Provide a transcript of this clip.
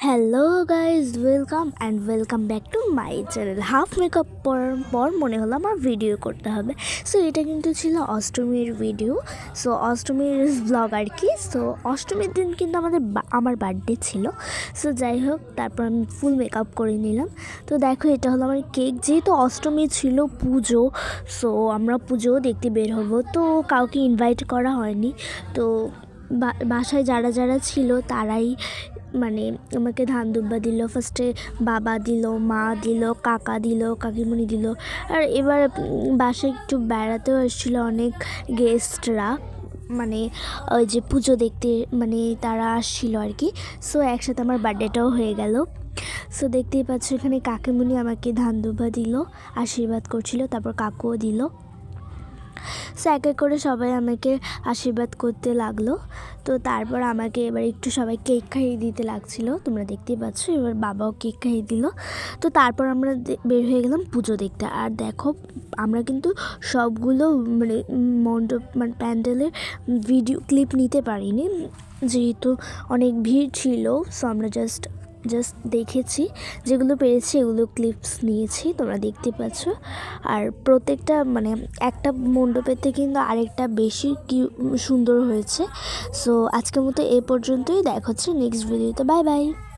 Hello guys, welcome back to my channel. Half makeup পর মনে হলো আমার ভিডিও করতে হবে। সো এটা কিন্তু ছিল অষ্টমীর ভিডিও। সো অষ্টমীর ব্লগ আর কি। সো অষ্টমীর দিন কিন্তু আমার বার্থডে ছিল। সো যাই হোক, তারপর আমি ফুল মেকআপ করে নিলাম। তো দেখো, এটা হলো আমার কেক। যেহেতু অষ্টমী ছিল, পুজো, সো আমরা পুজোও দেখতে বের হবো। তো কাউকে ইনভাইট করা হয়নি। তো বাসায় যারা যারা ছিল তারাই মানে আমাকে ধান দুব্বা দিল। ফার্স্টে বাবা দিল, মা দিল, কাকা দিল, কাকিমণি দিল। আর এবার বাসায় একটু বেড়াতেও এসেছিলো অনেক গেস্টরা, মানে ওই যে পুজো দেখতে, মানে তারা আসছিল আর কি। সো একসাথে আমার বার্থডেটাও হয়ে গেল। সো দেখতেই পাচ্ছ, এখানে কাকিমণি আমাকে ধান দুব্বা দিল, আশীর্বাদ করছিল, তারপর কাকুও দিল। সো এক এক করে সবাই আমাকে আশীর্বাদ করতে লাগলো। তো তারপর আমাকে এবার একটু সবাই কেক খাইয়ে দিতে লাগছিলো, তোমরা দেখতেই পাচ্ছ। এবার বাবাও কেক খাইয়ে দিল। তো তারপর আমরা বের হয়ে গেলাম পুজো দেখতে। আর দেখো, আমরা কিন্তু সবগুলো মানে মণ্ডপ, মানে প্যান্ডেলের ভিডিও ক্লিপ নিতে পারিনি, যেহেতু অনেক ভিড় ছিল। সো আমরা জাস্ট দেখেছি, যেগুলো পেরেছি এগুলো ক্লিপস নিয়েছি, তোমরা দেখতে পাচ্ছ। আর প্রত্যেকটা মানে একটা মণ্ডপের থেকে কিন্তু আরেকটা বেশি কি সুন্দর হয়েছে। সো আজকের মতো এ পর্যন্তই। দেখা হচ্ছে নেক্সট ভিডিওতে। Bye bye.